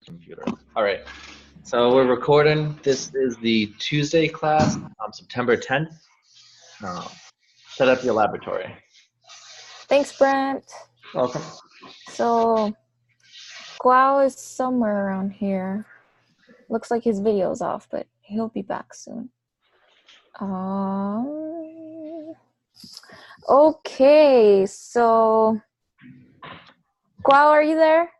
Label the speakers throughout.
Speaker 1: Computer. All right. So we're recording. This is the Tuesday class on September 10th. Set up your laboratory.
Speaker 2: Thanks, Brent.
Speaker 1: Welcome.
Speaker 2: So, Guao is somewhere around here. Looks like his video's off, but he'll be back soon. Okay, so Guao, are you there?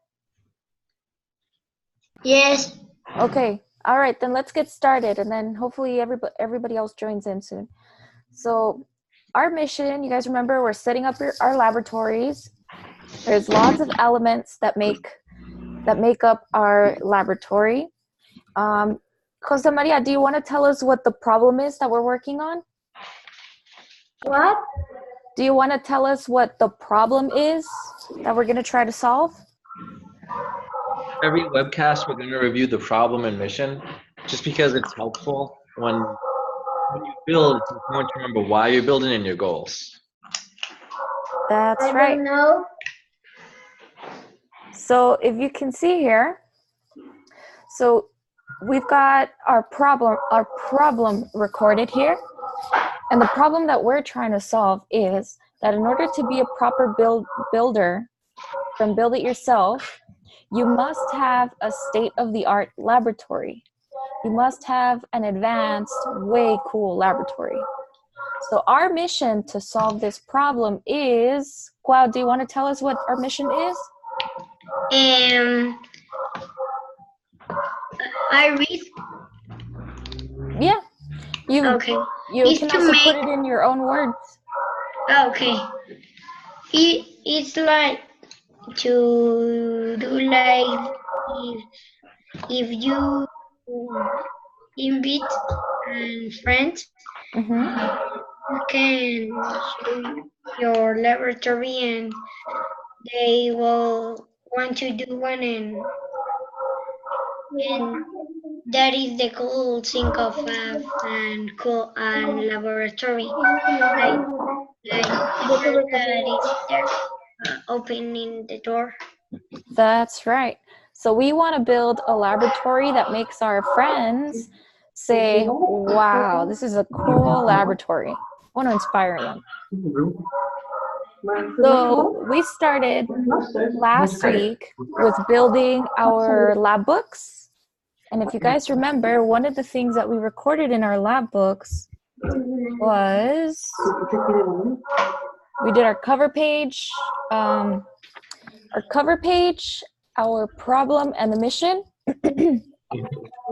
Speaker 3: Yes.
Speaker 2: Okay, all right, then let's get started, and then hopefully everybody else joins in soon. So, our mission, you guys remember, we're setting up our laboratories. There's lots of elements that make up our laboratory. Jose Maria, do you want to tell us what the problem is that we're working on?
Speaker 3: What?
Speaker 2: Do you want to tell us what the problem is that we're going to try to solve?
Speaker 1: Every webcast, we're going to review the problem and mission, just because it's helpful when you build. It's important to remember why you're building and your goals.
Speaker 2: That's
Speaker 3: I
Speaker 2: right.
Speaker 3: don't know.
Speaker 2: So if you can see here, so we've got our problem recorded here. And the problem that we're trying to solve is that in order to be a proper builder from Build It Yourself, you must have a state-of-the-art laboratory. You must have an advanced, way cool laboratory. So our mission to solve this problem is, Guao, do you want to tell us what our mission is?
Speaker 3: I read.
Speaker 2: Yeah.
Speaker 3: Okay.
Speaker 2: You
Speaker 3: It's
Speaker 2: can
Speaker 3: to
Speaker 2: also
Speaker 3: make.
Speaker 2: put it in your own words.
Speaker 3: Okay. It's like to do like if you invite friends, you can show your laboratory and they will want to do one, and that is the cool thing of and cool and laboratory like that is there opening the door.
Speaker 2: That's right. So we want to build a laboratory that makes our friends say, wow, this is a cool laboratory. I want to inspire them. So we started last week with building our lab books. And if you guys remember, one of the things that we recorded in our lab books was we did our cover page, our problem and the mission.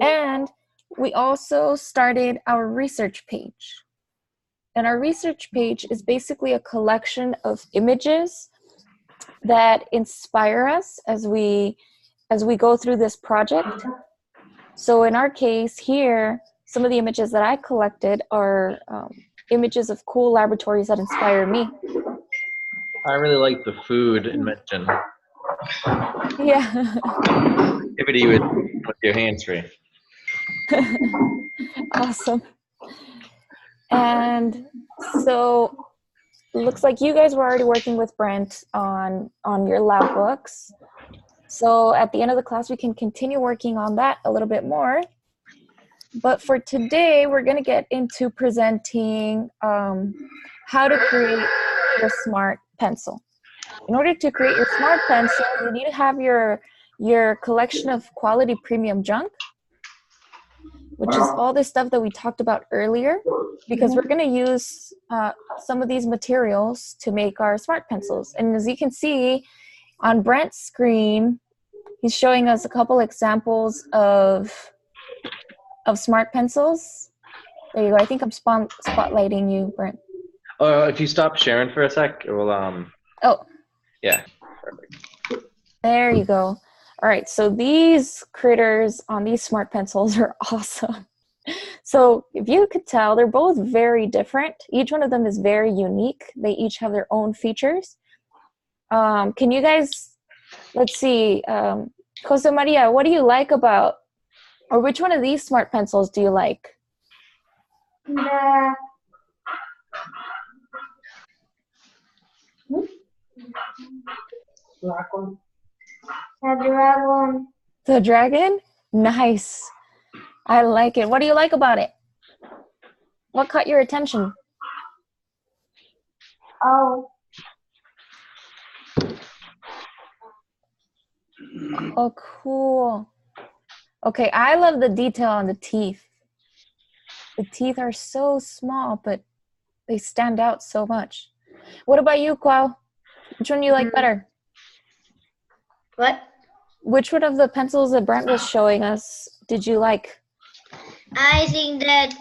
Speaker 2: And we also started our research page. And our research page is basically a collection of images that inspire us as we go through this project. So in our case here, some of the images that I collected are images of cool laboratories that inspire me.
Speaker 1: I really like the food invention.
Speaker 2: Yeah.
Speaker 1: Activity with your hands free.
Speaker 2: Awesome. And so it looks like you guys were already working with Brent on your lab books. So at the end of the class, we can continue working on that a little bit more. But for today, we're going to get into presenting how to create your smart pencil. In order to create your smart pencil, you need to have your collection of quality premium junk, which is all this stuff that we talked about earlier, because we're going to use some of these materials to make our smart pencils. And as you can see on Brent's screen, he's showing us a couple examples of smart pencils. There you go. I think I'm spotlighting you, Brent.
Speaker 1: If you stop sharing for a sec, it will
Speaker 2: Oh.
Speaker 1: Yeah. Perfect.
Speaker 2: There you go. All right, so these critters on these smart pencils are awesome. So if you could tell, they're both very different. Each one of them is very unique. They each have their own features. Can you guys, let's see, Jose Maria, what do you like about, or which one of these smart pencils do you like?
Speaker 3: The dragon.
Speaker 2: The dragon? Nice. I like it. What do you like about it? What caught your attention?
Speaker 3: Oh,
Speaker 2: Oh, cool. Okay, I love the detail on the teeth. The teeth are so small, but they stand out so much. What about you, Kwao? Which one do you like better?
Speaker 3: what?
Speaker 2: Which one of the pencils that Brent was showing us did you like?
Speaker 3: I think that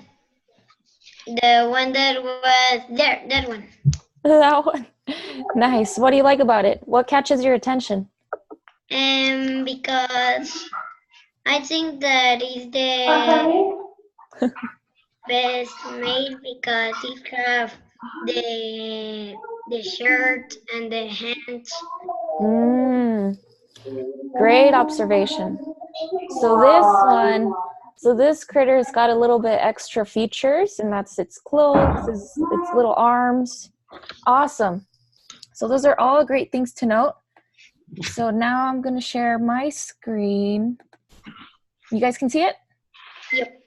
Speaker 3: the one that was there, that one.
Speaker 2: That one. Nice. What do you like about it? What catches your attention?
Speaker 3: Because I think that is the best made because it have the shirt and the hands.
Speaker 2: Great observation. So this critter's got a little bit extra features, and that's its clothes, its little arms. Awesome. So those are all great things to note. So now I'm going to share my screen. You guys can see it?
Speaker 3: Yep.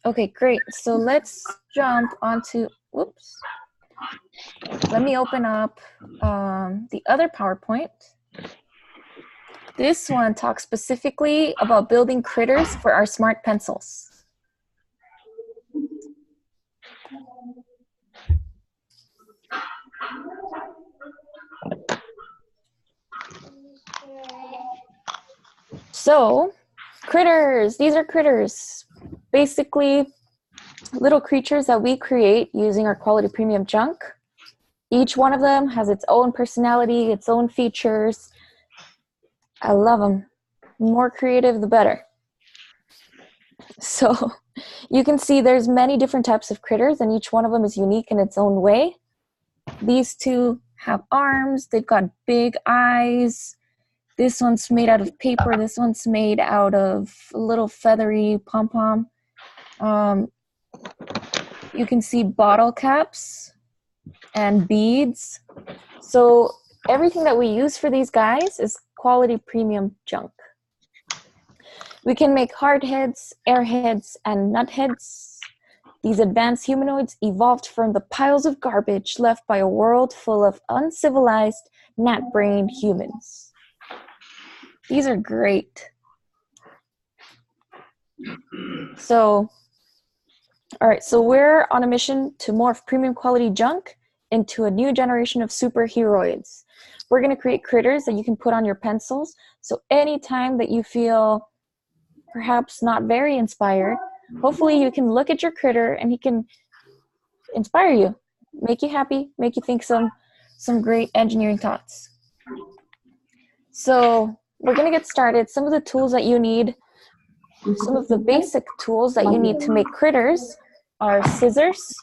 Speaker 2: Okay, great. So let's jump onto, whoops. Let me open up the other PowerPoint. This one talks specifically about building critters for our smart pencils. So, critters, these are critters. Basically, little creatures that we create using our quality premium junk. Each one of them has its own personality, its own features. I love them. The more creative, the better. So you can see there's many different types of critters, and each one of them is unique in its own way. These two have arms. They've got big eyes. This one's made out of paper. This one's made out of a little feathery pom-pom. You can see bottle caps and beads. So everything that we use for these guys is quality premium junk. We can make hard heads, airheads, and nut heads. These advanced humanoids evolved from the piles of garbage left by a world full of uncivilized, gnat-brained humans. These are great. So, all right, so we're on a mission to morph premium quality junk into a new generation of superheroids. We're going to create critters that you can put on your pencils. So anytime that you feel perhaps not very inspired, hopefully you can look at your critter and he can inspire you, make you happy, make you think some great engineering thoughts. So we're going to get started. Some of the tools that you need, some of the basic tools that you need to make critters are scissors.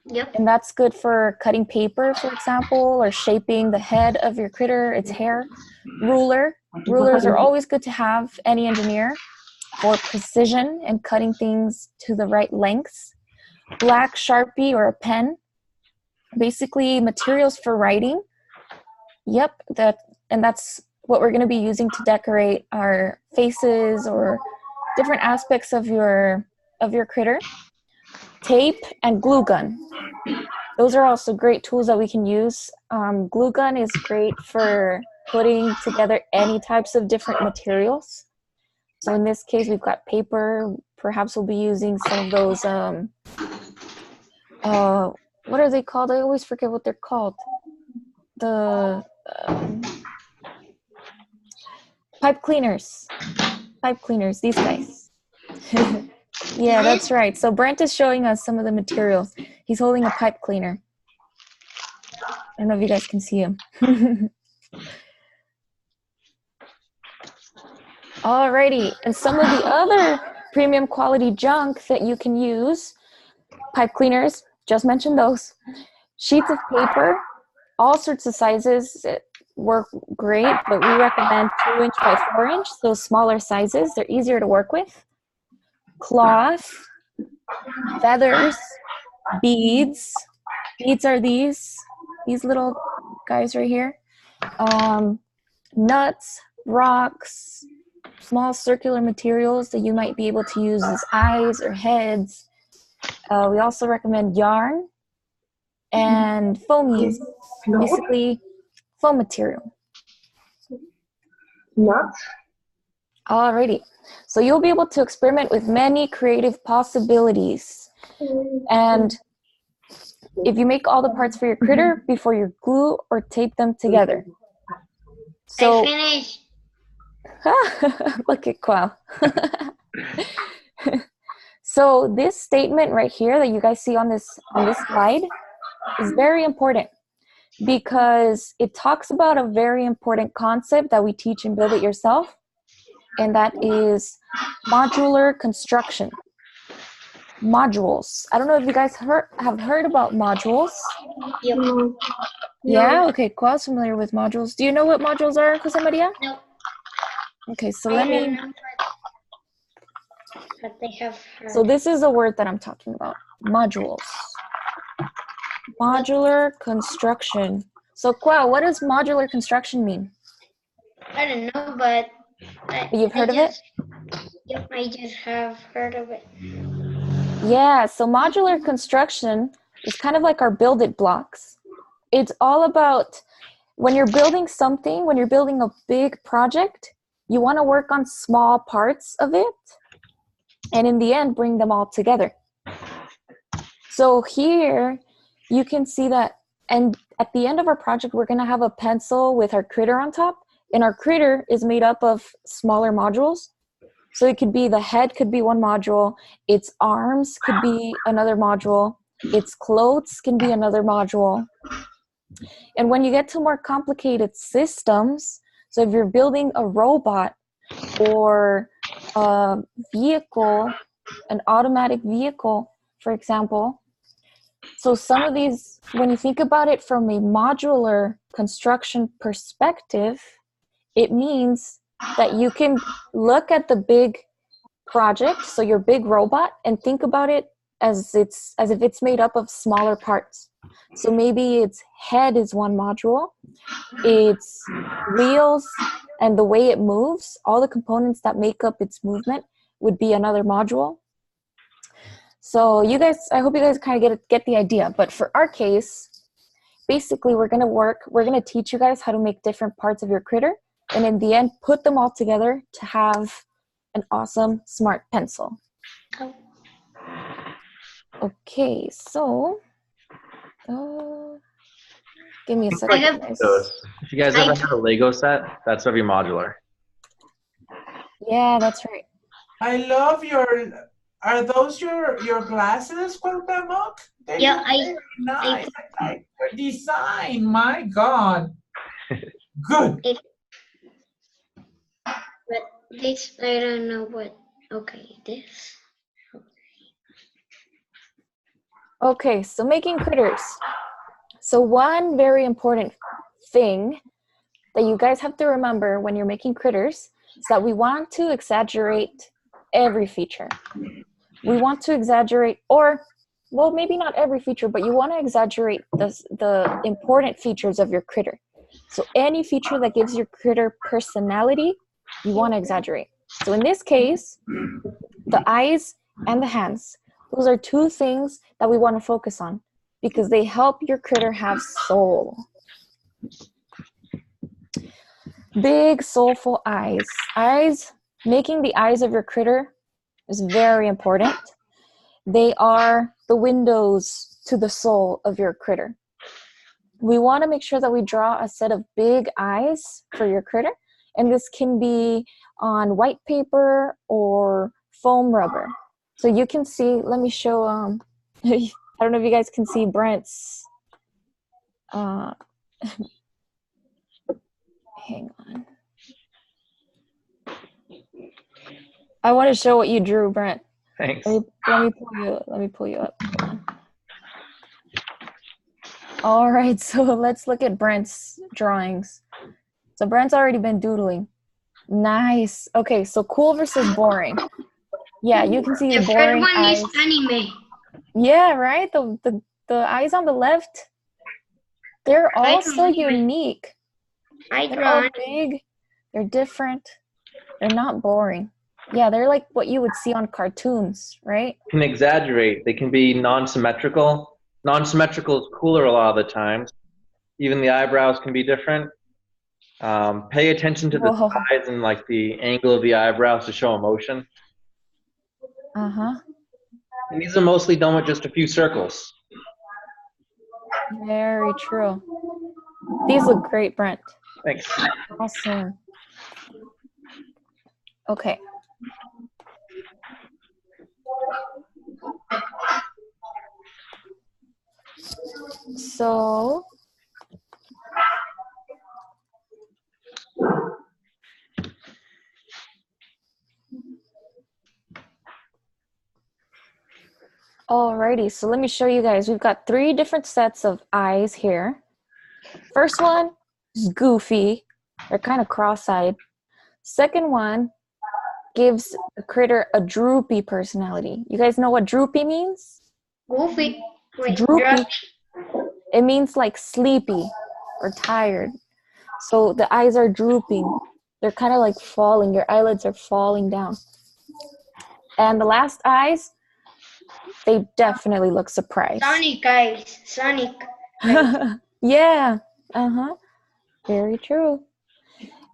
Speaker 3: Yep.
Speaker 2: And that's good for cutting paper, for example, or shaping the head of your critter, its hair. Rulers are always good to have, any engineer, for precision and cutting things to the right lengths. Black Sharpie or a pen, basically materials for writing. Yep, that's what we're going to be using to decorate our faces or different aspects of your critter. Tape and glue gun. Those are also great tools that we can use. Glue gun is great for putting together any types of different materials. So in this case, we've got paper. Perhaps we'll be using some of those, what are they called? I always forget what they're called. The pipe cleaners. Pipe cleaners, these guys. Yeah, that's right. So Brent is showing us some of the materials. He's holding a pipe cleaner. I don't know if you guys can see him. Alrighty, and some of the other premium quality junk that you can use, pipe cleaners, just mentioned those, sheets of paper, all sorts of sizes work great, but we recommend 2" by 4" those smaller sizes. They're easier to work with. Cloth, feathers, beads. Beads are these little guys right here. Nuts, rocks, small circular materials that you might be able to use as eyes or heads. We also recommend yarn and foamies, basically foam material.
Speaker 4: Nuts.
Speaker 2: Alrighty, so you'll be able to experiment with many creative possibilities. And if you make all the parts for your critter before you glue or tape them together. So,
Speaker 3: I finished.
Speaker 2: look at Qual. So this statement right here that you guys see on this slide is very important because it talks about a very important concept that we teach in Build It Yourself, and that is modular construction. Modules. I don't know if you guys have heard about modules.
Speaker 3: Yep.
Speaker 2: Yeah, okay, Qual's familiar with modules. Do you know what modules are, Jose Maria?
Speaker 3: No.
Speaker 2: Okay, so
Speaker 3: I
Speaker 2: let me...
Speaker 3: remember, but they have heard.
Speaker 2: So this is a word that I'm talking about. Modules. Modular construction. So Qual, what does modular construction mean?
Speaker 3: I don't know, but
Speaker 2: You've heard of it?
Speaker 3: Yep, I just have heard of it.
Speaker 2: Yeah, so modular construction is kind of like our build it blocks. It's all about when you're building something, when you're building a big project, you want to work on small parts of it and in the end bring them all together. So here you can see that, and at the end of our project we're going to have a pencil with our critter on top, and our critter is made up of smaller modules. So it could be the head could be one module, its arms could be another module, its clothes can be another module. And when you get to more complicated systems, so if you're building a robot or a vehicle, an automatic vehicle, for example, so some of these, when you think about it from a modular construction perspective, it means that you can look at the big project, so your big robot, and think about it as if it's made up of smaller parts. So maybe its head is one module, its wheels and the way it moves, all the components that make up its movement would be another module. So you guys, I hope you guys kind of get the idea. But for our case, basically we're going to teach you guys how to make different parts of your critter, and in the end put them all together to have an awesome smart pencil. Okay, so give me a second, guys.
Speaker 1: If you guys ever had a Lego set, that's every modular.
Speaker 2: Yeah, that's right.
Speaker 5: I love are those your glasses, Cuauhtémoc?
Speaker 3: Yeah,
Speaker 5: nice. I like your design, my God. Good.
Speaker 3: But this, I don't know what, okay, this.
Speaker 2: Okay, so making critters. So one very important thing that you guys have to remember when you're making critters is that we want to exaggerate every feature. We want to exaggerate, or, well, maybe not every feature, but you want to exaggerate the important features of your critter. So any feature that gives your critter personality, you want to exaggerate. So in this case, the eyes and the hands, those are two things that we want to focus on because they help your critter have soul. Big, soulful eyes. Eyes, making the eyes of your critter is very important. They are the windows to the soul of your critter. We want to make sure that we draw a set of big eyes for your critter, and this can be on white paper or foam rubber. So you can see, let me show, I don't know if you guys can see Brent's, hang on. I want to show what you drew, Brent.
Speaker 1: Thanks.
Speaker 2: Let me pull you up. Hold on. All right, so let's look at Brent's drawings. So Brent's already been doodling. Nice. Okay, so cool versus boring. Yeah, you can see the boring
Speaker 3: one
Speaker 2: eyes.
Speaker 3: is anime.
Speaker 2: Yeah, right? The eyes on the left, they're all so unique. They're all big. They're different. They're not boring. Yeah, they're like what you would see on cartoons, right?
Speaker 1: Can exaggerate. They can be non-symmetrical. Non-symmetrical is cooler a lot of the times. Even the eyebrows can be different. Pay attention to the
Speaker 2: Whoa.
Speaker 1: size and like the angle of the eyebrows to show emotion.
Speaker 2: Uh-huh.
Speaker 1: And these are mostly done with just a few circles.
Speaker 2: Very true. These look great, Brent.
Speaker 1: Thanks.
Speaker 2: Awesome. Okay. So alrighty, so let me show you guys. We've got 3 different sets of eyes here. First one is goofy. They're kind of cross-eyed. Second one gives the critter a droopy personality. You guys know what droopy means?
Speaker 3: Goofy. Wait,
Speaker 2: Droopy. It means like sleepy or tired. So the eyes are drooping. They're kind of like falling. Your eyelids are falling down. And the last eyes, they definitely look surprised.
Speaker 3: Sonic eyes. Sonic.
Speaker 2: Yeah. Uh-huh. Very true.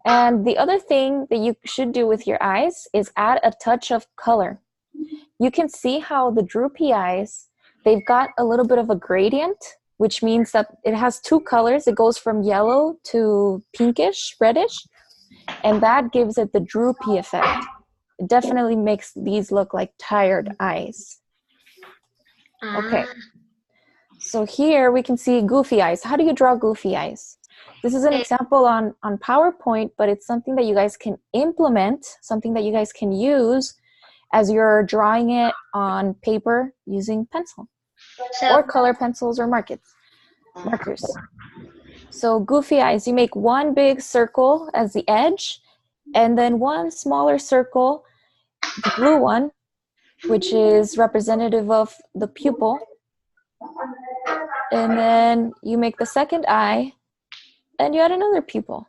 Speaker 2: And the other thing that you should do with your eyes is add a touch of color. You can see how the droopy eyes, they've got a little bit of a gradient, which means that it has 2 colors. It goes from yellow to pinkish, reddish, and that gives it the droopy effect. It definitely makes these look like tired eyes. Okay. So here we can see goofy eyes. How do you draw goofy eyes? This is an example on PowerPoint, but it's something that you guys can implement, something that you guys can use as you're drawing it on paper using pencil or color pencils or markers. So goofy eyes, you make one big circle as the edge and then one smaller circle, the blue one, which is representative of the pupil. And then you make the second eye and you add another pupil.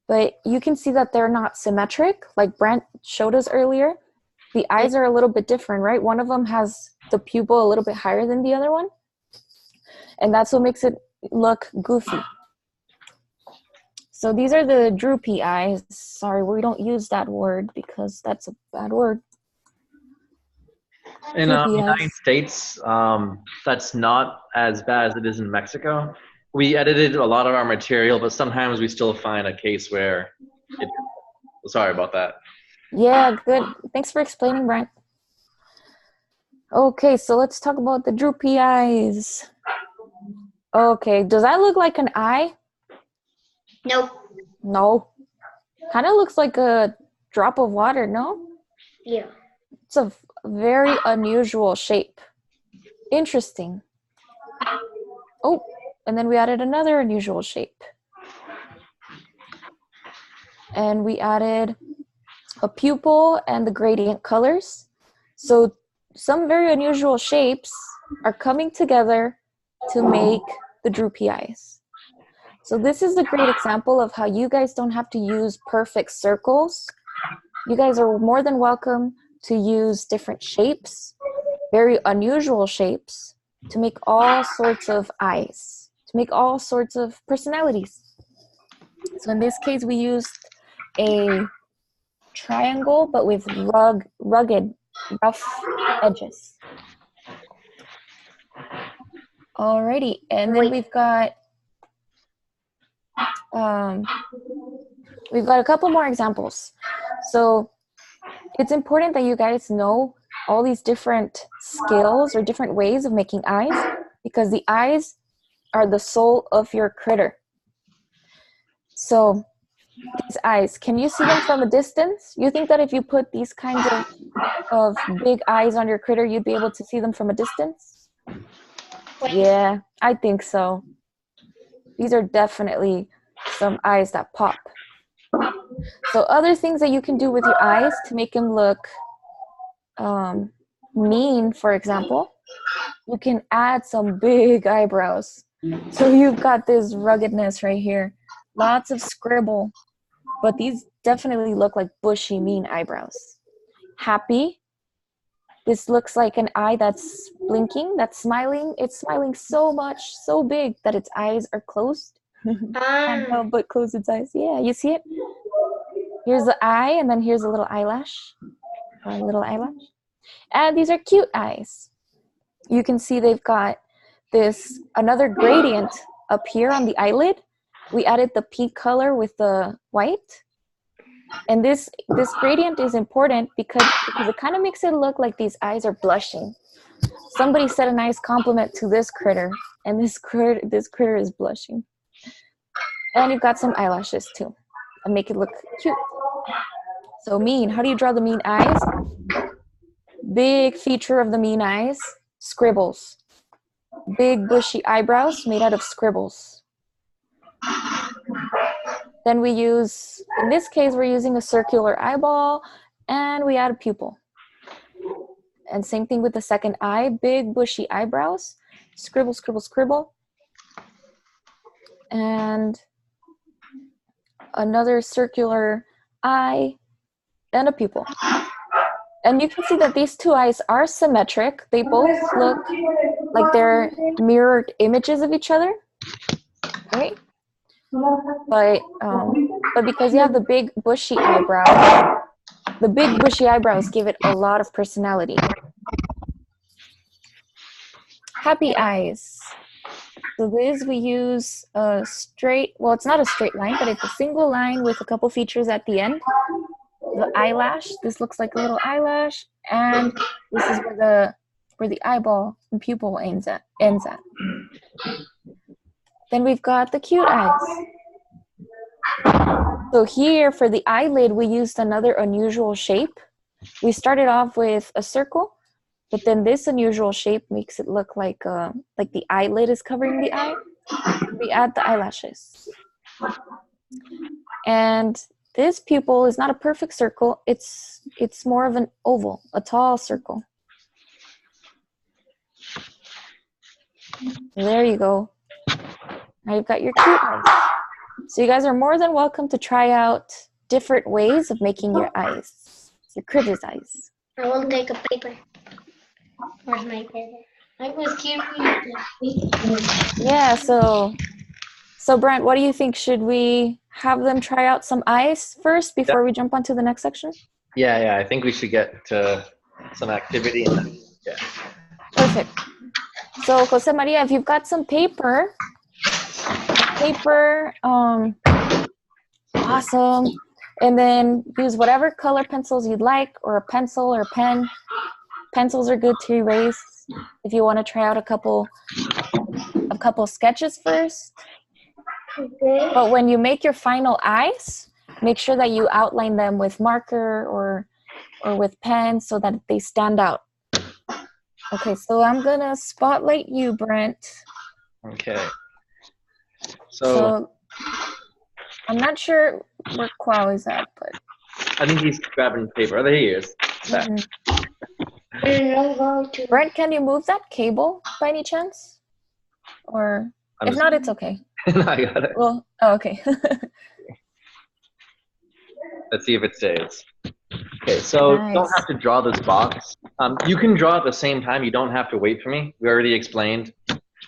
Speaker 2: But you can see that they're not symmetric, like Brent showed us earlier. The eyes are a little bit different, right? One of them has the pupil a little bit higher than the other one. And that's what makes it look goofy. So these are the droopy eyes. Sorry, we don't use that word because that's a bad word.
Speaker 1: In the United States, that's not as bad as it is in Mexico. We edited a lot of our material, but sometimes we still find a case where sorry about that.
Speaker 2: Yeah, good. Thanks for explaining, Brent. Okay, so let's talk about the droopy eyes. Okay, does that look like an eye?
Speaker 3: Nope.
Speaker 2: No. Kind of looks like a drop of water, no?
Speaker 3: Yeah.
Speaker 2: It's a very unusual shape. Interesting. Oh, and then we added another unusual shape. And we added a pupil and the gradient colors. So some very unusual shapes are coming together to make the droopy eyes. So this is a great example of how you guys don't have to use perfect circles. You guys are more than welcome to use different shapes, very unusual shapes, to make all sorts of eyes, to make all sorts of personalities. So in this case, we used a triangle, but with rugged, rough edges. Alrighty, and then we've got a couple more examples. So it's important that you guys know all these different skills or different ways of making eyes, because the eyes are the soul of your critter. So these eyes, can you see them from a distance? You think that if you put these kinds of big eyes on your critter, you'd be able to see them from a distance? Yeah, I think so. These are definitely some eyes that pop. So other things that you can do with your eyes to make them look mean, for example, you can add some big eyebrows. So you've got this ruggedness right here. Lots of scribble. but these definitely look like bushy, mean eyebrows. Happy. This looks like an eye that's blinking, that's smiling. It's smiling so much, so big that its eyes are closed. Can't help but close its eyes. Yeah, you see it? Here's the eye, and then here's a little eyelash. A little eyelash. And these are cute eyes. You can see they've got another gradient up here on the eyelid. We added the pink color with the white. And this gradient is important because it kind of makes it look like these eyes are blushing. Somebody said a nice compliment to this critter, and this critter is blushing. And you've got some eyelashes too, and make it look cute. So mean, how do you draw the mean eyes? Big feature of the mean eyes, scribbles. Big bushy eyebrows made out of scribbles. Then we use, in this case, we're using a circular eyeball, and we add a pupil. And same thing with the second eye, big bushy eyebrows, scribble, scribble, scribble. And another circular eye, and a pupil. And you can see that these two eyes are symmetric. They both look like they're mirrored images of each other, right? But because you have the big bushy eyebrows, the big bushy eyebrows give it a lot of personality. Happy eyes. So this we use a straight, well, it's not a straight line, but it's a single line with a couple features at the end. The eyelash, this looks like a little eyelash, and this is where the eyeball and pupil ends at. Then we've got the cute eyes. So here for the eyelid, we used another unusual shape. We started off with a circle, but then this unusual shape makes it look like the eyelid is covering the eye. We add the eyelashes. And this pupil is not a perfect circle. It's more of an oval, a tall circle. There you go. Now you've got your cute eyes. So you guys are more than welcome to try out different ways of making your eyes, your critter's eyes.
Speaker 3: I will take a paper. Where's my paper? I was curious.
Speaker 2: Yeah, so Brent, what do you think? Should we have them try out some eyes first before we jump on to the next section?
Speaker 1: Yeah, I think we should get to some activity. And then, yeah.
Speaker 2: Perfect. So Jose Maria, if you've got some paper, awesome. And then use whatever color pencils you'd like, or a pencil or a pen. Pencils are good to erase if you want to try out a couple sketches first.
Speaker 3: Okay.
Speaker 2: But when you make your final eyes, make sure that you outline them with marker or with pen so that they stand out. Okay, so I'm gonna spotlight you, Brent.
Speaker 1: Okay.
Speaker 2: So I'm not sure where Kwao is at, but
Speaker 1: I think he's grabbing paper. Oh, there he is.
Speaker 2: Brent, can you move that cable by any chance? Or if not, it's okay.
Speaker 1: No, I got it.
Speaker 2: Well, oh, okay.
Speaker 1: Let's see if it stays. Okay, so
Speaker 2: Nice.
Speaker 1: You don't have to draw this box. You can draw at the same time. You don't have to wait for me. We already explained.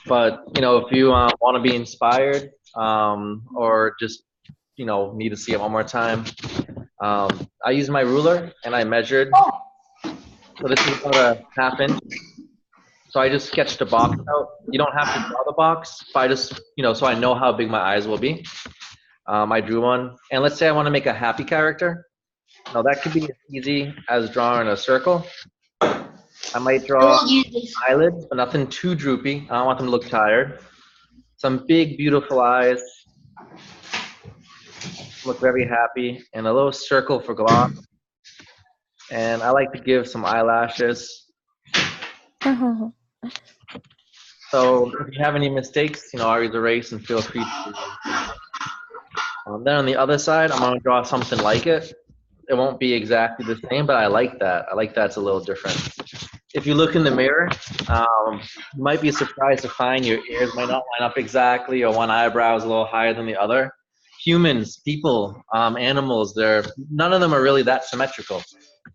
Speaker 1: But, if you want to be inspired or just, need to see it one more time, I used my ruler and I measured. So this is about a ½ inch. So I just sketched a box out. You don't have to draw the box, but I just, so I know how big my eyes will be. I drew one. And let's say I want to make a happy character. Now that could be as easy as drawing a circle. I might draw eyelids, but nothing too droopy. I don't want them to look tired. Some big, beautiful eyes. Look very happy. And a little circle for gloss. And I like to give some eyelashes. So if you have any mistakes, always erase and feel free to. Then on the other side, I'm going to draw something like it. It won't be exactly the same, but I like that. I like that it's a little different. If you look in the mirror, you might be surprised to find your ears might not line up exactly, or one eyebrow is a little higher than the other. humans, people, animals, none of them are really that symmetrical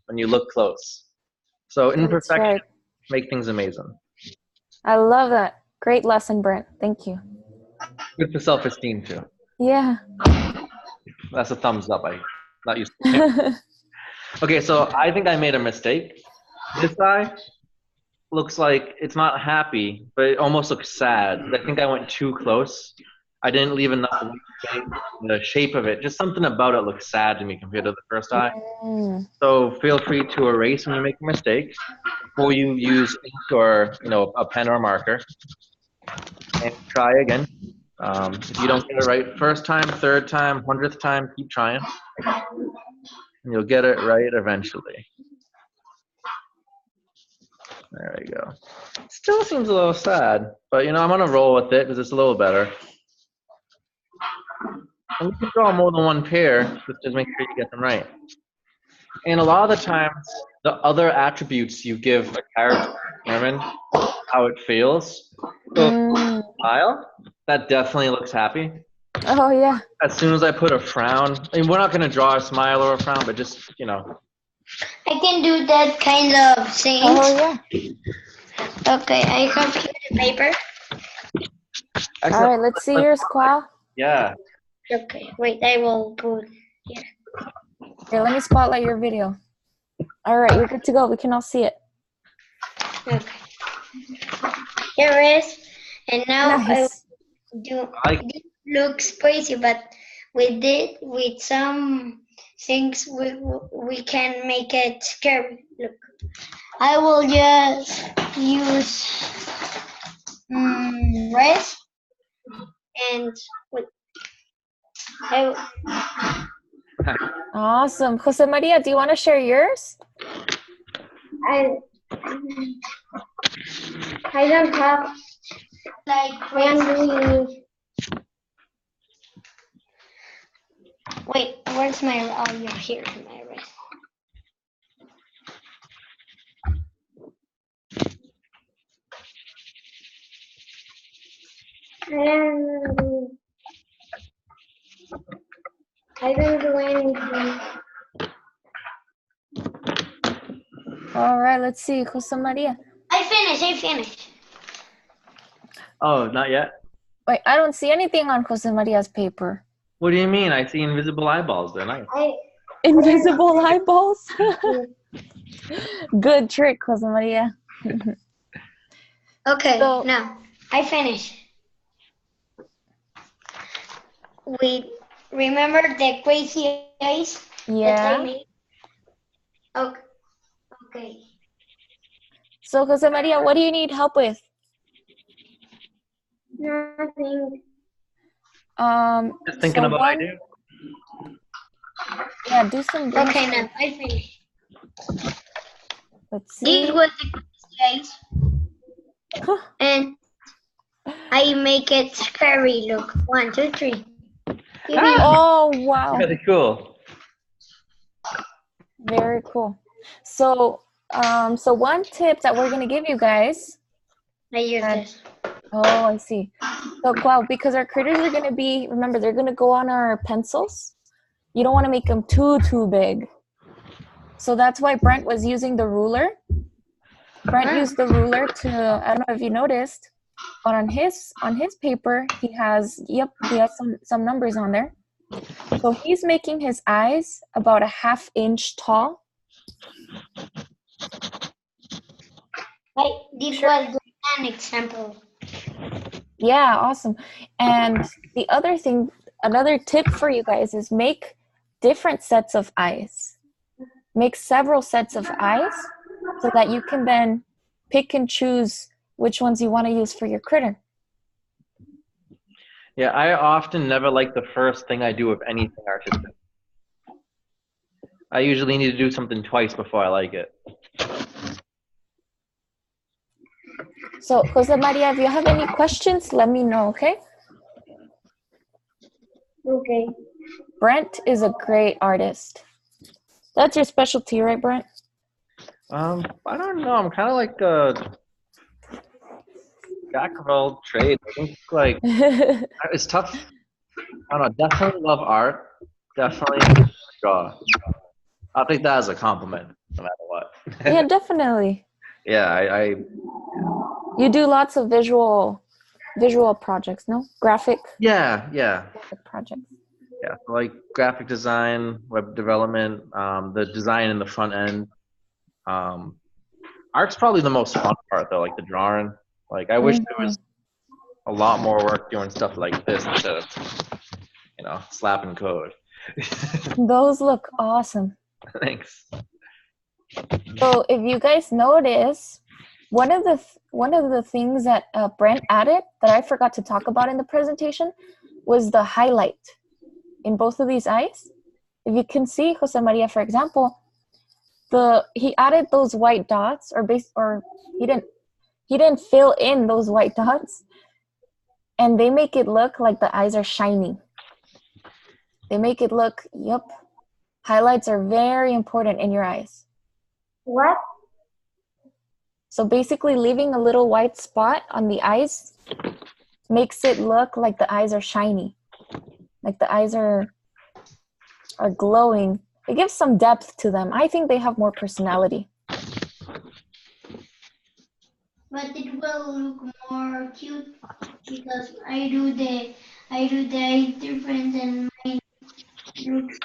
Speaker 1: when you look close. So
Speaker 2: That's
Speaker 1: imperfection
Speaker 2: right.
Speaker 1: make things amazing.
Speaker 2: I love that. Great lesson, Brent. Thank you.
Speaker 1: Good for self-esteem too.
Speaker 2: Yeah.
Speaker 1: That's a thumbs up. I'm not used to it. Okay, so I think I made a mistake. This eye looks like it's not happy, but it almost looks sad. I think I went too close. I didn't leave enough white space. The shape of it, just something about it looks sad to me compared to the first eye.
Speaker 2: Mm.
Speaker 1: So feel free to erase when you make a mistake before you use ink or a pen or marker, and try again. If you don't get it right first time, third time, 100th time, keep trying, and you'll get it right eventually. There we go. Still seems a little sad, but I'm gonna roll with it because it's a little better. And you can draw more than one pair, just make sure you get them right. And a lot of the times, the other attributes you give a character determine how it feels. So smile, that definitely looks happy.
Speaker 2: Oh, yeah.
Speaker 1: As soon as I put a frown, I mean, we're not gonna draw a smile or a frown, but just
Speaker 3: I can do that kind of thing.
Speaker 2: Oh, yeah.
Speaker 3: Okay, I have here the paper.
Speaker 2: All right, let's see yours, Qual.
Speaker 1: Yeah.
Speaker 3: Okay, wait, I will put here.
Speaker 2: Here, let me spotlight your video. All right, you're good to go. We can all see it.
Speaker 3: Okay. Here it is. And now
Speaker 2: Nice.
Speaker 3: it looks crazy, but with some things we can make it scary. Look, I will just use red and
Speaker 2: Awesome. Jose Maria, do you want to share yours?
Speaker 3: I don't have like really. Wait, where's my? Oh, you're here, my red. I don't do anything.
Speaker 2: All right, let's see. Jose Maria.
Speaker 3: I finished.
Speaker 1: Oh, not yet?
Speaker 2: Wait, I don't see anything on Jose Maria's paper.
Speaker 1: What do you mean? I see invisible eyeballs. They're nice.
Speaker 2: Invisible eyeballs? Good trick, Jose Maria.
Speaker 3: Okay,
Speaker 2: So-
Speaker 3: now I finished. We remember the crazy eyes that I
Speaker 2: Yeah.
Speaker 3: made? Okay.
Speaker 2: So, Jose Maria, what do you need help with?
Speaker 3: Nothing.
Speaker 1: Just thinking
Speaker 2: so
Speaker 1: about
Speaker 2: one,
Speaker 1: I do.
Speaker 2: Yeah, do some.
Speaker 3: Okay, now I finished.
Speaker 2: Let's see.
Speaker 3: This was the crazy eyes. And I make it scary. Look, 1, 2, 3.
Speaker 2: Oh, wow.
Speaker 1: Very cool.
Speaker 2: Very cool. So, so one tip that we're gonna give you guys.
Speaker 3: I use this.
Speaker 2: Oh, I see. So, wow, because our critters are gonna be, remember, they're gonna go on our pencils. You don't want to make them too big. So that's why Brent was using the ruler. Brent used the ruler to, I don't know if you noticed, but on his paper he has some numbers on there. So he's making his eyes about a 1/2 inch tall.
Speaker 3: This was an example.
Speaker 2: Yeah, awesome. And the other thing, another tip for you guys is make different sets of eyes. Make several sets of eyes so that you can then pick and choose which ones you want to use for your critter.
Speaker 1: Yeah, I often never like the first thing I do with anything artistic. I usually need to do something twice before I like it.
Speaker 2: So, Jose Maria, if you have any questions, let me know, okay?
Speaker 3: Okay.
Speaker 2: Brent is a great artist. That's your specialty, right, Brent?
Speaker 1: I don't know. I'm kind of like a jack of all trades. I think it's tough I don't know. Definitely love art. Definitely draw. I'll take that as a compliment, no matter what.
Speaker 2: Yeah, definitely.
Speaker 1: Yeah, I
Speaker 2: You do lots of visual projects, no? Graphic
Speaker 1: yeah.
Speaker 2: projects.
Speaker 1: Yeah, like graphic design, web development, the design in the front end. Um, Art's probably the most fun part though, like the drawing. Like I wish there was a lot more work doing stuff like this instead of, slapping code.
Speaker 2: Those look awesome.
Speaker 1: Thanks.
Speaker 2: So if you guys notice, one of the things that Brent added that I forgot to talk about in the presentation was the highlight in both of these eyes. If you can see, Jose Maria, for example, he added those white dots, or he didn't fill in those white dots, and they make it look like the eyes are shining. They make it look, yep. Highlights are very important in your eyes.
Speaker 3: What?
Speaker 2: So basically leaving a little white spot on the eyes makes it look like the eyes are shiny. Like the eyes are glowing. It gives some depth to them. I think they have more personality.
Speaker 3: But it will look more cute because I do the eyes different and mine looks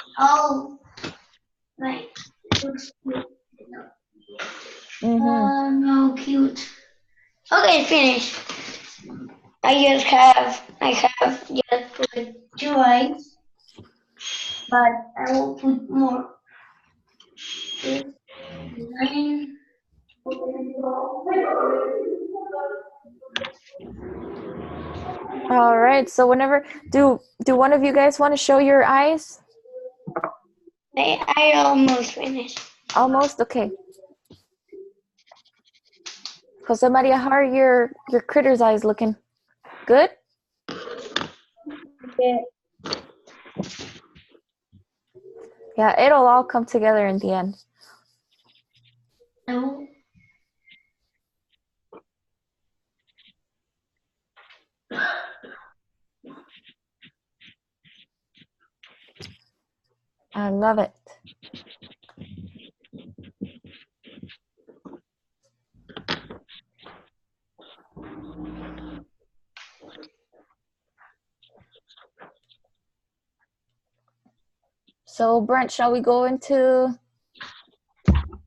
Speaker 3: mine looks cute. Oh no, cute. Okay, finished. I have just put 2 eyes, but I will put more. 8, 9.
Speaker 2: All right. So whenever do one of you guys want to show your eyes?
Speaker 3: I almost finished.
Speaker 2: Almost? Okay. Jose Maria, how are your critter's eyes looking? Good?
Speaker 3: Yeah.
Speaker 2: Yeah, it'll all come together in the end.
Speaker 3: No.
Speaker 2: I love it. So Brent, shall we go into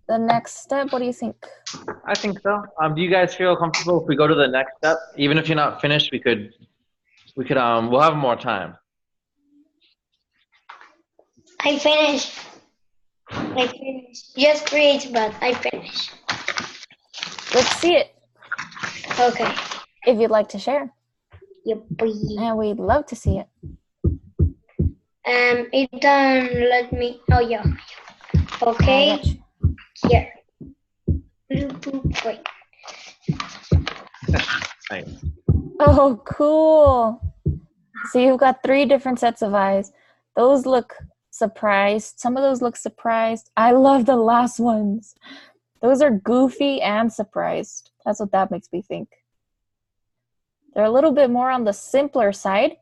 Speaker 2: the next step? What do you think?
Speaker 1: I think so. Do you guys feel comfortable if we go to the next step? Even if you're not finished, we'll have more time.
Speaker 3: I finished. Just create, but I finished.
Speaker 2: Let's see it.
Speaker 3: Okay.
Speaker 2: If you'd like to share.
Speaker 3: Yep.
Speaker 2: And we'd love to see it.
Speaker 3: It don't let me. Oh yeah. Okay. Here. Wait.
Speaker 1: Thanks.
Speaker 2: Oh, cool. So you've got 3 different sets of eyes. Those look surprised. Some of those look surprised. I love the last ones. Those are goofy and surprised. That's what that makes me think. They're a little bit more on the simpler side.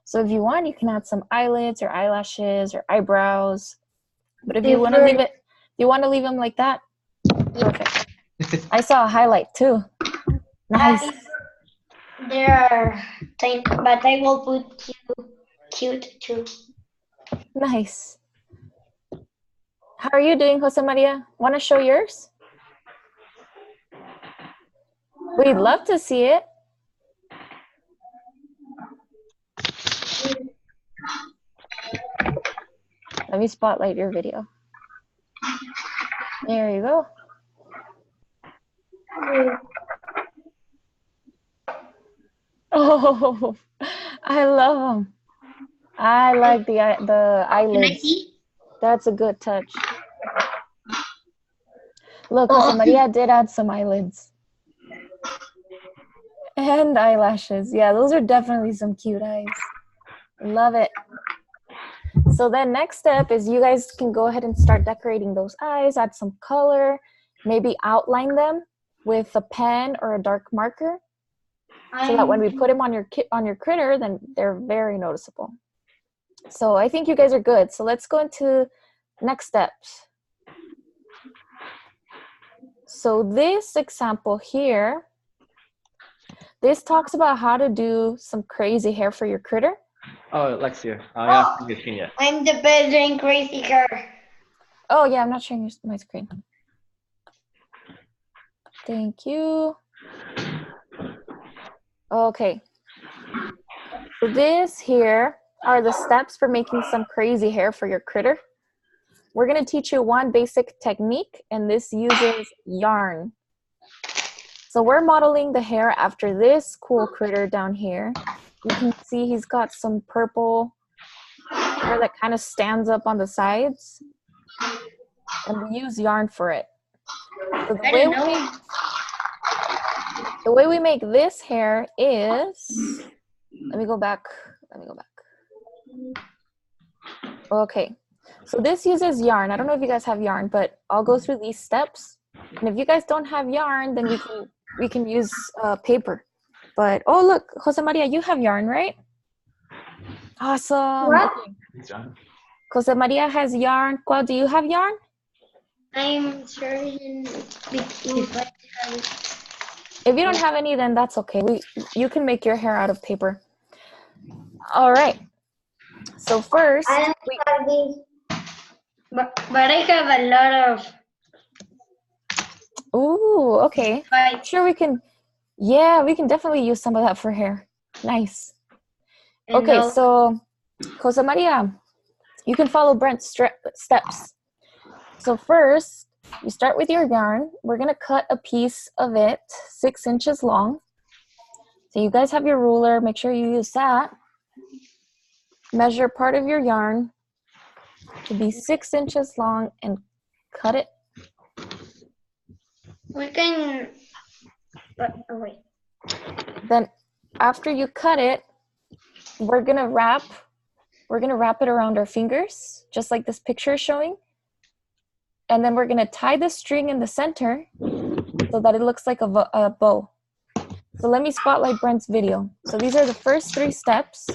Speaker 2: So if you want, you can add some eyelids or eyelashes or eyebrows. But if you want to leave them like that, perfect. I saw a highlight too. Nice.
Speaker 3: They are tiny, but I will put cute too.
Speaker 2: Nice. How are you doing, Jose Maria? Want to show yours? We'd love to see it. Let me spotlight your video. There you go. Oh, I love them. I like the eyelids. That's a good touch. Look, Jose Maria did add some eyelids. And eyelashes. Yeah, those are definitely some cute eyes. Love it. So then next step is you guys can go ahead and start decorating those eyes, add some color, maybe outline them with a pen or a dark marker. so that when we put them on your critter, then they're very noticeable. So I think you guys are good. So let's go into next steps. So this example here, this talks about how to do some crazy hair for your critter.
Speaker 1: Oh, Alexia, I haven't seen your screen yet.
Speaker 3: I'm the best in crazy hair.
Speaker 2: Oh yeah, I'm not sharing my screen. Thank you. Okay. So this here are the steps for making some crazy hair for your critter. We're going to teach you one basic technique, and this uses yarn. So we're modeling the hair after this cool critter down here. You can see he's got some purple hair that kind of stands up on the sides, and we use yarn for it. So the way we make this hair is, let me go back. Okay, so this uses yarn. I don't know if you guys have yarn, but I'll go through these steps. And if you guys don't have yarn, then we can use paper. But, oh look, Jose Maria, you have yarn, right? Awesome.
Speaker 3: What?
Speaker 2: Okay. Jose Maria has yarn. Qual, do you have yarn?
Speaker 3: I'm certain if I have.
Speaker 2: If you don't have any, then that's okay. You can make your hair out of paper. All right. So first,
Speaker 3: I don't have these, but I have a lot of.
Speaker 2: Ooh, okay.
Speaker 3: Right.
Speaker 2: Sure, we can. Yeah, we can definitely use some of that for hair. Nice. Okay, so Jose Maria, you can follow Brent's steps. So first, you start with your yarn. We're going to cut a piece of it 6 inches long. So you guys have your ruler. Make sure you use that. Measure part of your yarn to be 6 inches long and cut it.
Speaker 3: We can. Oh, wait.
Speaker 2: Then after you cut it, we're going to wrap it around our fingers, just like this picture is showing. And then we're going to tie the string in the center so that it looks like a bow. So let me spotlight Brent's video. So these are the first 3 steps,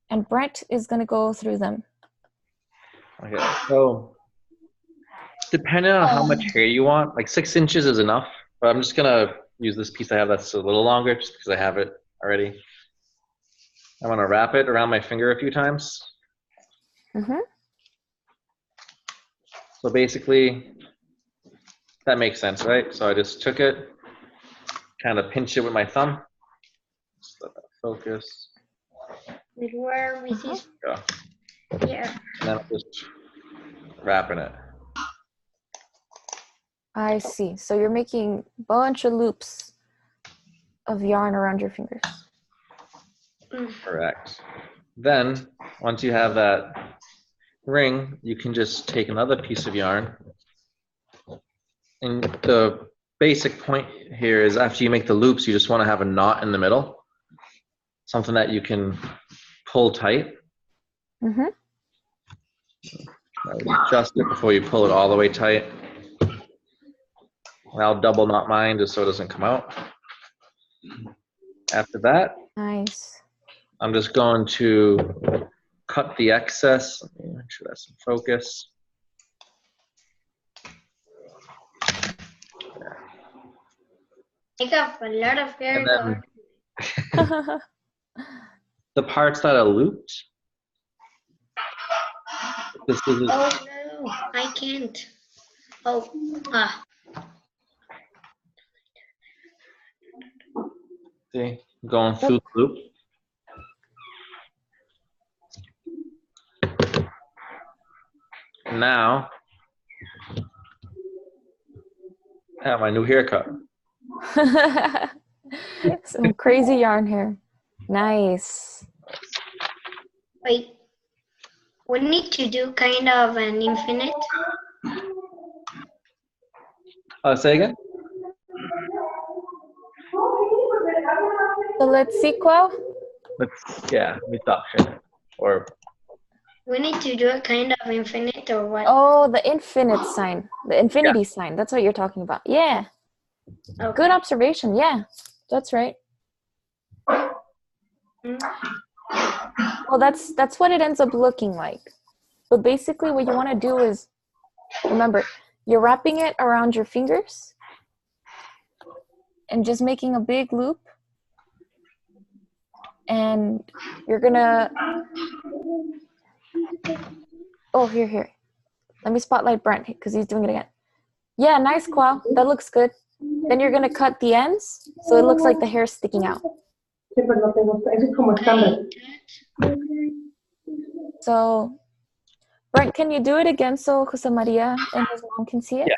Speaker 2: and Brent is going to go through them.
Speaker 1: Okay, so depending on how much hair you want, like 6 inches is enough, but I'm just going to use this piece I have that's a little longer just because I have it already. I'm going to wrap it around my finger a few times.
Speaker 2: Mm-hmm.
Speaker 1: So basically, that makes sense, right? So I just took it, kind of pinch it with my thumb. Just let that focus.
Speaker 3: With where we see.
Speaker 1: Go.
Speaker 3: Yeah.
Speaker 1: And then I'm just wrapping it.
Speaker 2: I see. So you're making a bunch of loops of yarn around your fingers.
Speaker 1: Correct. Then, once you have that ring, you can just take another piece of yarn. And the basic point here is after you make the loops, you just want to have a knot in the middle. Something that you can pull tight.
Speaker 2: Mm-hmm.
Speaker 1: Adjust it before you pull it all the way tight. And I'll double knot mine just so it doesn't come out. After that,
Speaker 2: Nice.
Speaker 1: I'm just going to cut the excess. Let me make sure that's in focus.
Speaker 3: I have a lot of hair.
Speaker 1: And then the parts that are looped. This is
Speaker 3: Oh no, I can't. Oh,
Speaker 1: see, going through the loop. Now, I have my new haircut.
Speaker 2: Some crazy yarn hair. Nice.
Speaker 3: wait. We need to do kind of an infinite.
Speaker 1: Say again?
Speaker 2: So let's see, Quell.
Speaker 1: Let me stop sharing. Or
Speaker 3: We need to do a kind of infinite or what?
Speaker 2: Oh, the infinite sign. The infinity sign. That's what you're talking about. Yeah.
Speaker 3: Okay.
Speaker 2: Good observation. Yeah, that's right. Well, that's what it ends up looking like. But basically what you want to do is, remember, you're wrapping it around your fingers and just making a big loop. And you're gonna, oh, here. Let me spotlight Brent because he's doing it again. Yeah, nice, Qual. That looks good. Then you're gonna cut the ends so it looks like the hair is sticking out. So, Brent, can you do it again so Jose Maria and his mom can see it?
Speaker 1: Yeah.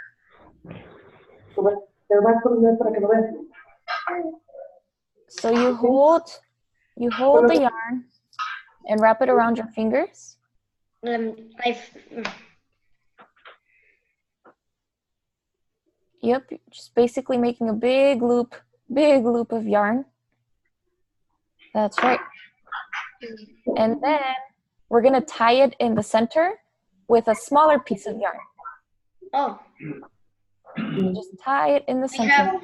Speaker 2: So you hold the yarn and wrap it around your fingers. Yep, just basically making a big loop of yarn. That's right. And then we're gonna tie it in the center with a smaller piece of yarn.
Speaker 3: Oh.
Speaker 2: Just tie it in the center.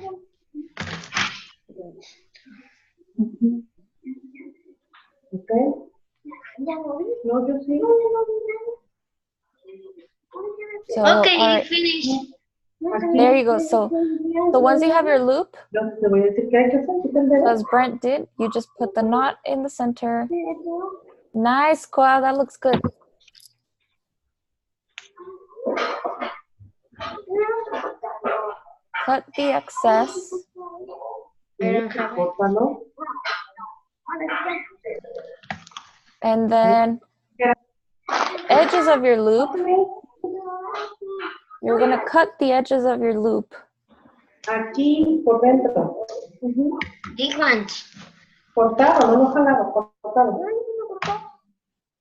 Speaker 2: So,
Speaker 3: okay,
Speaker 2: all right.
Speaker 3: Finished.
Speaker 2: There you go. So once you have your loop, as Brent did, you just put the knot in the center. Nice, Qual. That looks good. Cut the excess.
Speaker 3: I don't have it.
Speaker 2: And then edges of your loop. You're going to cut the edges of your loop.
Speaker 3: These ones.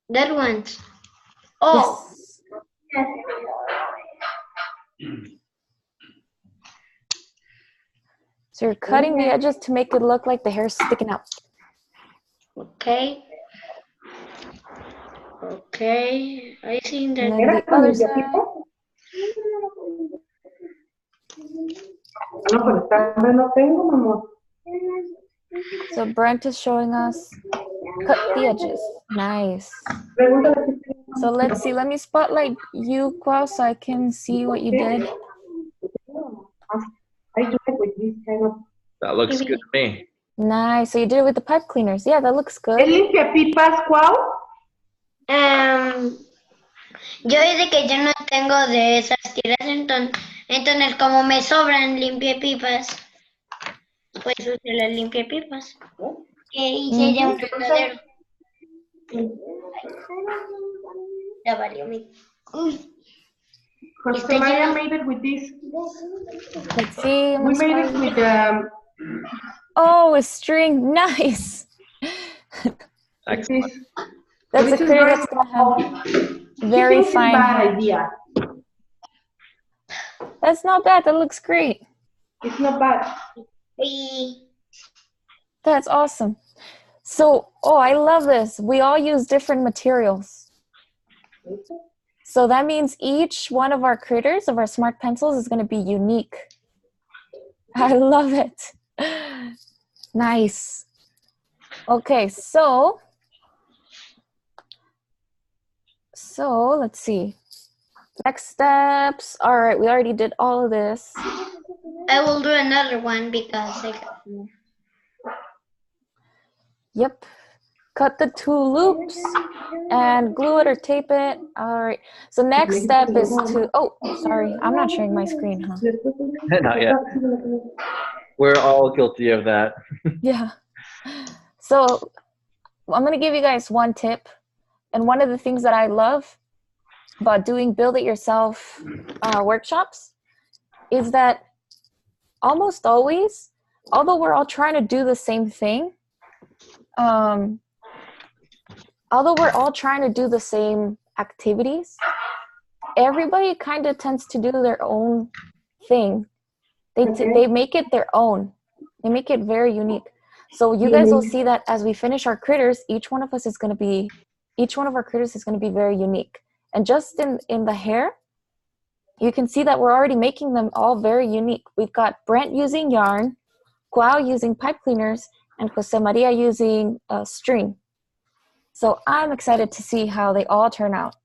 Speaker 3: That ones. Oh.
Speaker 2: Yes. So you're cutting the edges to make it look like the hair's sticking out.
Speaker 3: Okay. Okay. I think that.
Speaker 2: And then the other side. So Brent is showing us cut the edges. Nice. So let's see. Let me spotlight you, Qual, so I can see what you did.
Speaker 1: That looks good to me.
Speaker 2: Nice. So you did it with the pipe cleaners. Yeah, that looks good.
Speaker 3: Yo desde que yo no tengo de esas tiras, entonces como me sobran limpiapipas, pues uso las limpiapipas. Hice ya un regadero. Ya valió mi. Uy.
Speaker 5: Jose Maria made it with this.
Speaker 2: Let's see.
Speaker 5: We made it with
Speaker 2: Oh, a string. Nice.
Speaker 1: Excellent.
Speaker 2: That's a critter that's going to have very fine hair.
Speaker 5: idea.
Speaker 2: That's not bad. That looks great.
Speaker 5: It's not bad.
Speaker 2: That's awesome. So, oh, I love this. We all use different materials. So that means each one of our critters, of our smart pencils, is going to be unique. I love it. Nice. Okay, so let's see. Next steps. All right, we already did all of this.
Speaker 3: I will do another one because I got.
Speaker 2: Yep. Cut the 2 loops and glue it or tape it. All right. So next step is to, oh, sorry. I'm not sharing my screen, huh?
Speaker 1: Not yet. We're all guilty of that.
Speaker 2: Yeah. So I'm going to give you guys one tip. And one of the things that I love about doing build it yourself workshops is that almost always, although we're all trying to do the same thing, although we're all trying to do the same activities, everybody kind of tends to do their own thing. They make it their own. They make it very unique. So you guys will see that as we finish our critters, each one of our critters is going to be very unique. And just in the hair, you can see that we're already making them all very unique. We've got Brent using yarn, Qual using pipe cleaners, and Jose Maria using a string. So I'm excited to see how they all turn out.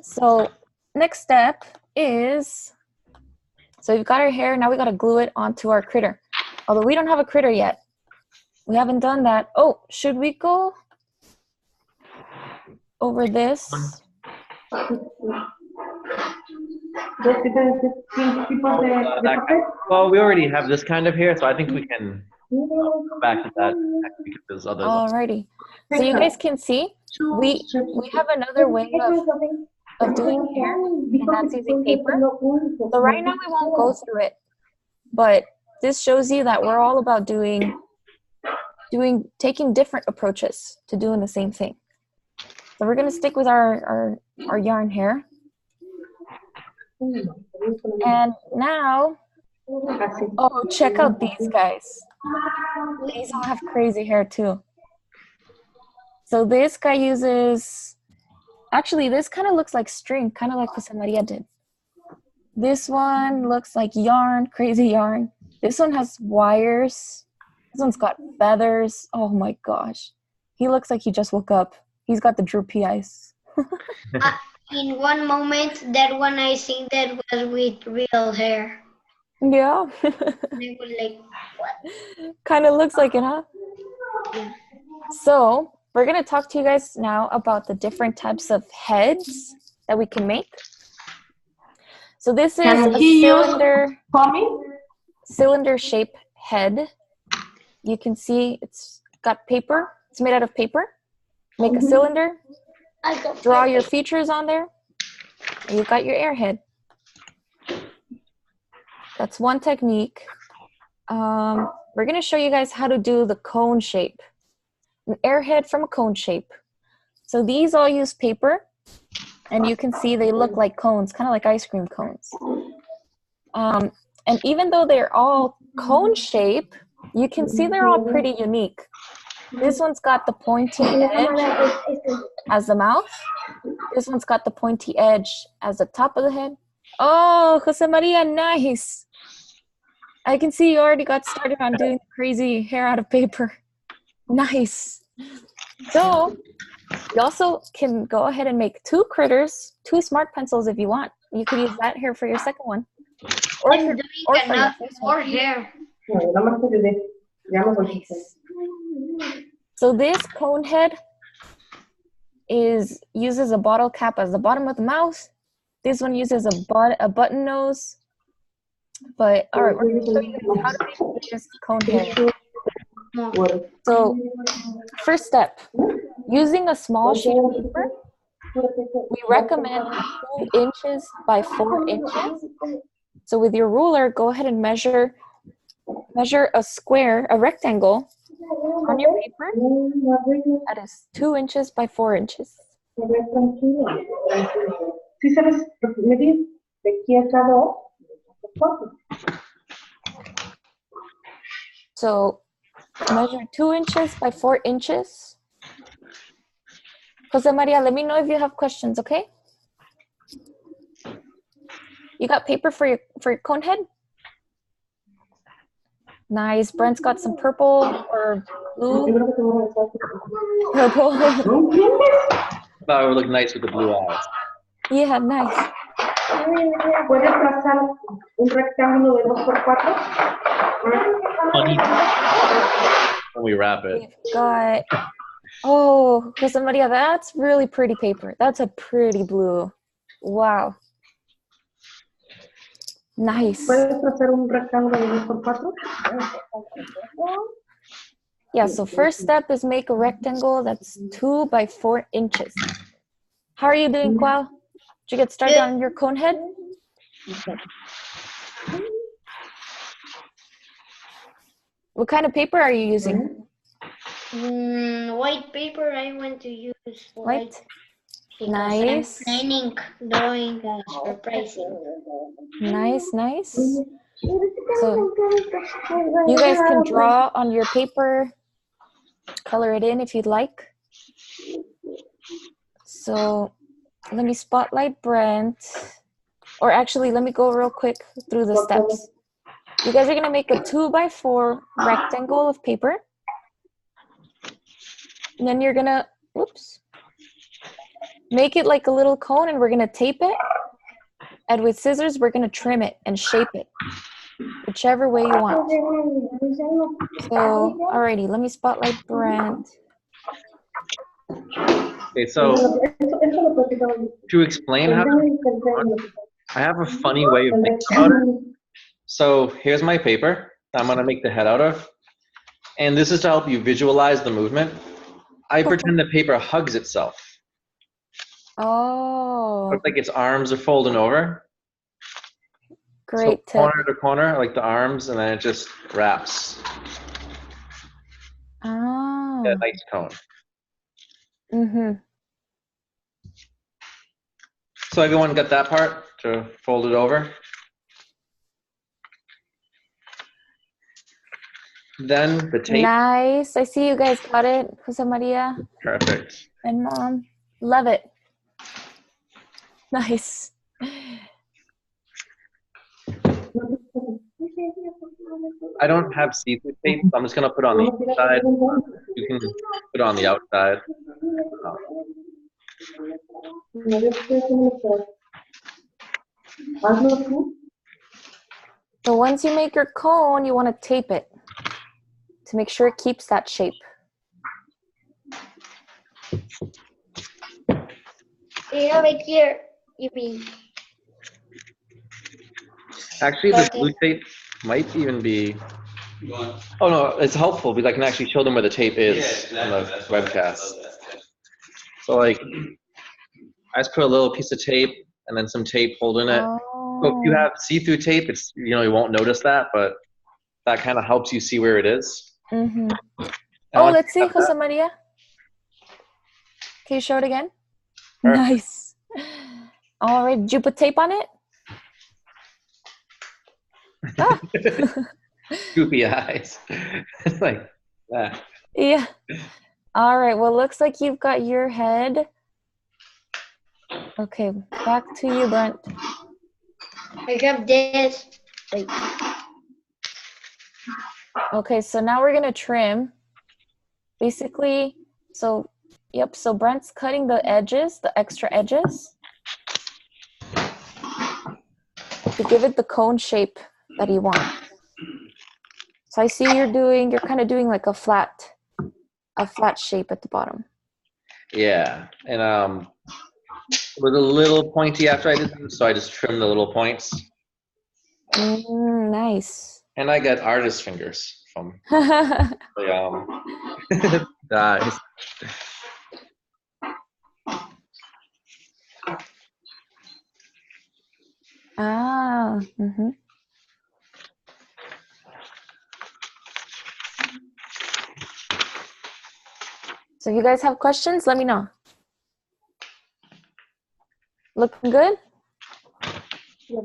Speaker 2: So next step is, so we've got our hair, now we got to glue it onto our critter. Although we don't have a critter yet. We haven't done that. Oh, should we go over this?
Speaker 1: Well, we already have this kind of here, so I think we can go back to that because there's others.
Speaker 2: Alrighty. So you guys can see, we have another way of doing hair, and that's using paper. So right now we won't go through it, but this shows you that we're all about taking different approaches to doing the same thing. So we're gonna stick with our yarn hair. And now, oh, check out these guys. These all have crazy hair too. So this guy uses, actually this kind of looks like string, kind of like Jose Maria did. This one looks like yarn, crazy yarn. This one has wires. This one's got feathers. Oh my gosh. He looks like he just woke up. He's got the droopy eyes.
Speaker 3: In one moment, that one I think that was with real hair.
Speaker 2: Yeah.
Speaker 3: I was like, what?
Speaker 2: Kind of looks like it, huh?
Speaker 3: Yeah.
Speaker 2: So we're going to talk to you guys now about the different types of heads that we can make. So this is a cylinder shape head. You can see it's got paper. It's made out of paper. Make a cylinder. Draw your features on there. And you've got your airhead. That's one technique. We're going to show you guys how to do the cone shape. An airhead from a cone shape. So these all use paper. And you can see they look like cones, kind of like ice cream cones. And even though they're all cone shape, you can see they're all pretty unique. This one's got the pointy edge as the mouth. This one's got the pointy edge as the top of the head. Oh, Jose Maria, nice. I can see you already got started on doing crazy hair out of paper. Nice. So you also can go ahead and make two critters, two smart pencils if you want. You could use that hair for your second one. Or
Speaker 3: I'm
Speaker 2: for,
Speaker 3: doing
Speaker 2: or for
Speaker 3: enough
Speaker 2: your first
Speaker 3: more
Speaker 2: one.
Speaker 3: hair.
Speaker 2: Nice. So this cone head uses a bottle cap as the bottom of the mouth. This one uses a button nose. But all right, we're going to show you guys how to make this cone head. So first step, using a small sheet of paper, we recommend 2 inches by 4 inches. So with your ruler, go ahead and measure a square, a rectangle on your paper that is 2 inches by 4 inches. So measure 2 inches by 4 inches. Jose Maria, let me know if you have questions, okay? You got paper for your cone head? Nice. Brent's got some purple or blue. Purple.
Speaker 1: Thought it would look nice with the blue eyes.
Speaker 2: Yeah, nice.
Speaker 1: When we wrap it.
Speaker 2: We've got, oh, Jose Maria, that's really pretty paper. That's a pretty blue. Wow. Nice. Yeah, so first step is make a rectangle that's 2 by 4 inches. How are you doing, Kwao? Did you get started on your cone head? What kind of paper are you using?
Speaker 3: White paper I want to use.
Speaker 2: White?
Speaker 3: Because
Speaker 2: Nice.
Speaker 3: I'm planning doing surprising.
Speaker 2: Nice, nice. So you guys can draw on your paper, color it in if you'd like. So let me spotlight Brent. Or actually, let me go real quick through the steps. You guys are gonna make a 2x4 rectangle of paper. And then you're gonna, whoops, make it like a little cone, and we're gonna tape it. And with scissors, we're gonna trim it and shape it, whichever way you want. So, alrighty, let me spotlight Brent.
Speaker 1: Okay, so to explain how I have a funny way of thinking about it. So here's my paper that I'm gonna make the head out of. And this is to help you visualize the movement. I pretend the paper hugs itself.
Speaker 2: Oh,
Speaker 1: Looks like its arms are folding over.
Speaker 2: great
Speaker 1: So
Speaker 2: tip.
Speaker 1: corner to corner, like the arms, and then it just wraps.
Speaker 2: Oh.
Speaker 1: Yeah, nice cone.
Speaker 2: Mm-hmm.
Speaker 1: So everyone got that part to fold it over. Then the tape.
Speaker 2: Nice. I see you guys got it, Jose Maria
Speaker 1: Perfect.
Speaker 2: and Mom. Love it. Nice.
Speaker 1: I don't have see-through tape, so I'm just gonna put it on the inside. You can put it on the outside.
Speaker 2: So once you make your cone, you want to tape it to make sure it keeps that shape.
Speaker 3: You have it here, you mean?
Speaker 1: Actually, this blue tape might even be. Oh no, it's helpful because I can actually show them where the tape is on the webcast. So like, I just put a little piece of tape and then some tape holding it. So if you have see-through tape, it's you won't notice that, but that kind of helps you see where it is.
Speaker 2: Mm-hmm. Oh, let's see, Jose Maria. Can you show it again?
Speaker 1: Perfect.
Speaker 2: Nice. All right, did you put tape on it? Ah.
Speaker 1: Goofy eyes. It's like that.
Speaker 2: Yeah. All right, well, looks like you've got your head. Okay, back to you, Brent.
Speaker 3: I have this.
Speaker 2: Okay, so now we're gonna trim. Basically, so Brent's cutting the edges, the extra edges, to give it the cone shape that you want. So I see you're kind of doing like a flat shape at the bottom.
Speaker 1: Yeah, and it was a little pointy after I did them, so I just trimmed the little points.
Speaker 2: Nice.
Speaker 1: And I got artist fingers from guys.
Speaker 2: Ah. Mm-hmm. So if you guys have questions, let me know. Looking good?
Speaker 3: Yep.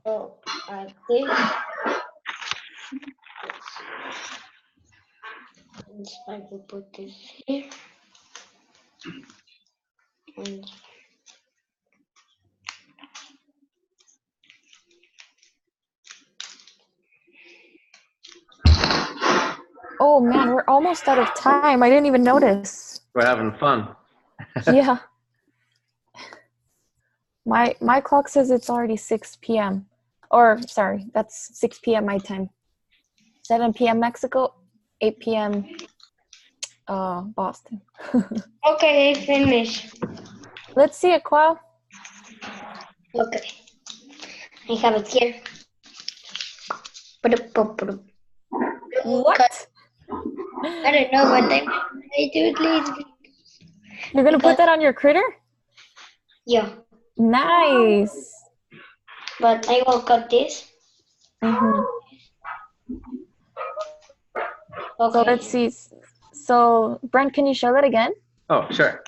Speaker 3: Oh, I think. I will put this here. And
Speaker 2: Oh man, we're almost out of time. I didn't even notice.
Speaker 1: We're having fun.
Speaker 2: Yeah. My clock says it's already 6 p.m. Or sorry, that's 6 p.m. my time. 7 p.m. Mexico, 8 p.m. Boston.
Speaker 3: okay, I finished.
Speaker 2: Let's see it, Qual.
Speaker 3: Okay, I have it here.
Speaker 2: What?
Speaker 3: I don't know what I do it later.
Speaker 2: You're gonna put that on your critter?
Speaker 3: Yeah,
Speaker 2: Nice.
Speaker 3: but I will cut this.
Speaker 2: Mm-hmm.
Speaker 3: Okay.
Speaker 2: So let's see. So Brent, can you show that again?
Speaker 1: Oh, sure.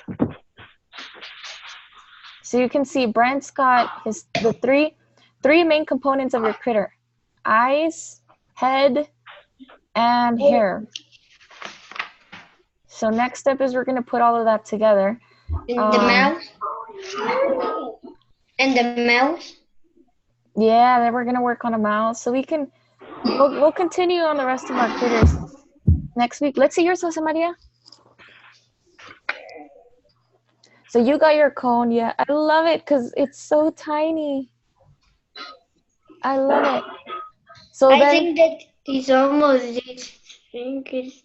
Speaker 2: So you can see Brent's got the three main components of your critter: eyes, head, and hair. So next step is we're gonna put all of that together.
Speaker 3: And the mouse. And the mouse.
Speaker 2: Yeah, then we're gonna work on a mouse, so we'll continue on the rest of our critters next week. Let's see yours, Jose Maria. So you got your cone, yeah. I love it because it's so tiny. I love it. So
Speaker 3: I
Speaker 2: then,
Speaker 3: think that is almost this. I think it's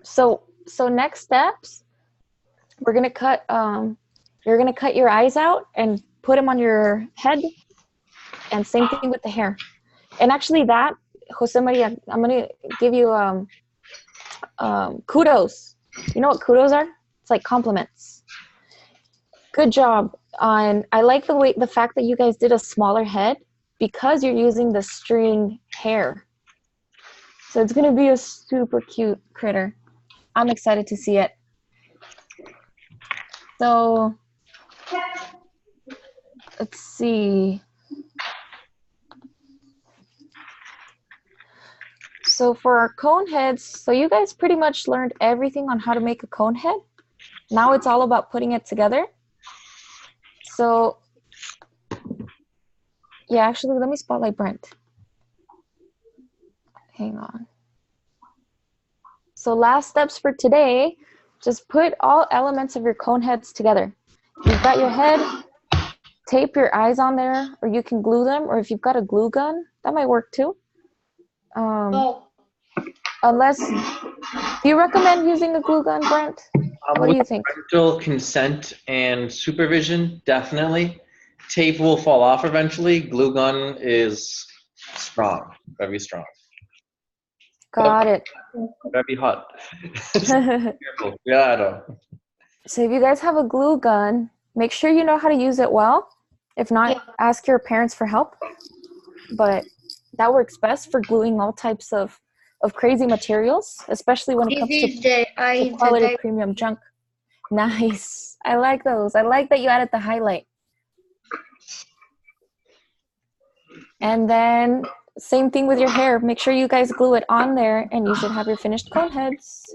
Speaker 2: so next steps, we're gonna cut. You're gonna cut your eyes out and put them on your head, and same thing with the hair. And actually, that Jose Maria, I'm gonna give you kudos. You know what kudos are? It's like compliments. Good job. And I like the fact that you guys did a smaller head because you're using the string hair. So it's gonna be a super cute critter. I'm excited to see it. So let's see. So for our cone heads, so you guys pretty much learned everything on how to make a cone head. Now it's all about putting it together. So yeah, actually, let me spotlight Brent. Hang on. So last steps for today, just put all elements of your cone heads together. You've got your head, tape your eyes on there, or you can glue them, or if you've got a glue gun, that might work too. Unless, do you recommend using a glue gun, Brent? What do you think?
Speaker 1: Parental consent and supervision, definitely. Tape will fall off eventually. Glue gun is strong, very strong.
Speaker 2: Got it.
Speaker 1: Very hot. Careful. Yeah.
Speaker 2: So if you guys have a glue gun, make sure you know how to use it well. If not, ask your parents for help. But that works best for gluing all types of crazy materials, especially when it comes to quality premium junk. Nice. I like those. I like that you added the highlight. And then same thing with your hair. Make sure you guys glue it on there and you should have your finished cone heads.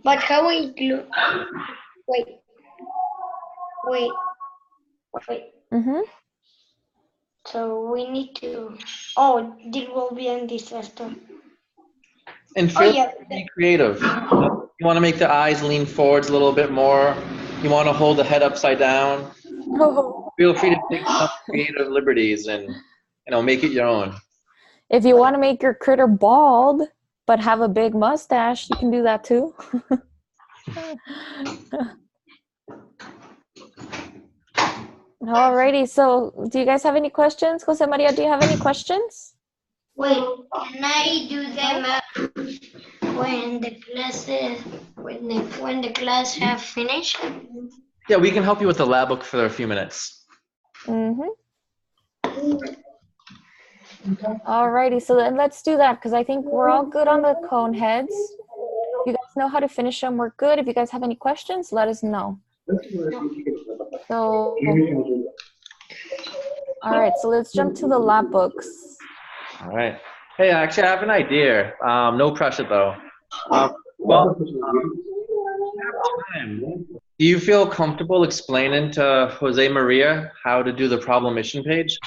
Speaker 3: But how we glue? Wait.
Speaker 2: Mm-hmm.
Speaker 3: So we need to. Oh, this will be a disaster.
Speaker 1: And be creative. You want to make the eyes lean forwards a little bit more. You want to hold the head upside down.
Speaker 2: Oh.
Speaker 1: Feel free to take some creative liberties and make it your own.
Speaker 2: If you want to make your critter bald but have a big mustache, you can do that too. Alrighty, so do you guys have any questions? Jose Maria, do you have any questions?
Speaker 3: Wait, can I do them when the classes when the class have finished?
Speaker 1: Yeah, we can help you with the lab book for a few minutes.
Speaker 2: Mm-hmm. Alrighty, so then let's do that because I think we're all good on the cone heads. You guys know how to finish them. We're good. If you guys have any questions, let us know. So, all right, so let's jump to the lab books.
Speaker 1: All right. Hey, actually, I have an idea. No pressure, though. Do you feel comfortable explaining to Jose Maria how to do the problem mission page?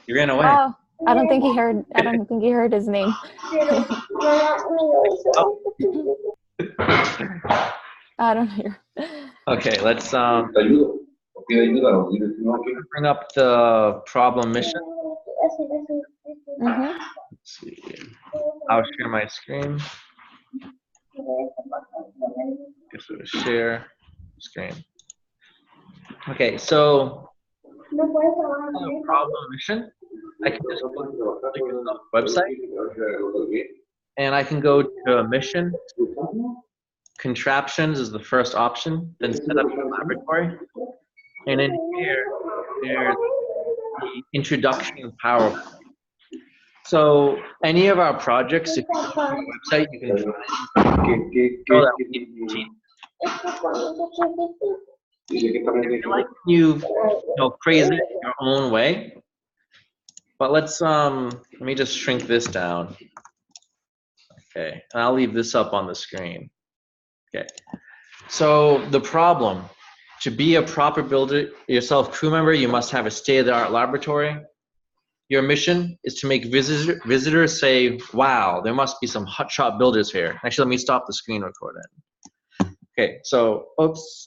Speaker 1: You ran away.
Speaker 2: Oh, I don't think he heard. I don't think he heard his name. I don't hear.
Speaker 1: Okay, let's bring up the problem mission.
Speaker 2: Mm-hmm.
Speaker 1: Let's see. I'll share my screen. Just share screen. Okay, so problem mission. I can just click on the website, and I can go to mission. Contraptions is the first option. Then set up your laboratory, and in here, there's the introduction PowerPoint. So any of our projects, if you go to our website, you can show that we need to if you like, you phrase it your own way. But let's let me just shrink this down. Okay, and I'll leave this up on the screen. Okay, so the problem To be a proper builder yourself crew member, you must have a state-of-the-art laboratory. Your mission is to make visitors say, wow, there must be some hotshot builders here. Actually, let me stop the screen recording. Okay, so, oops,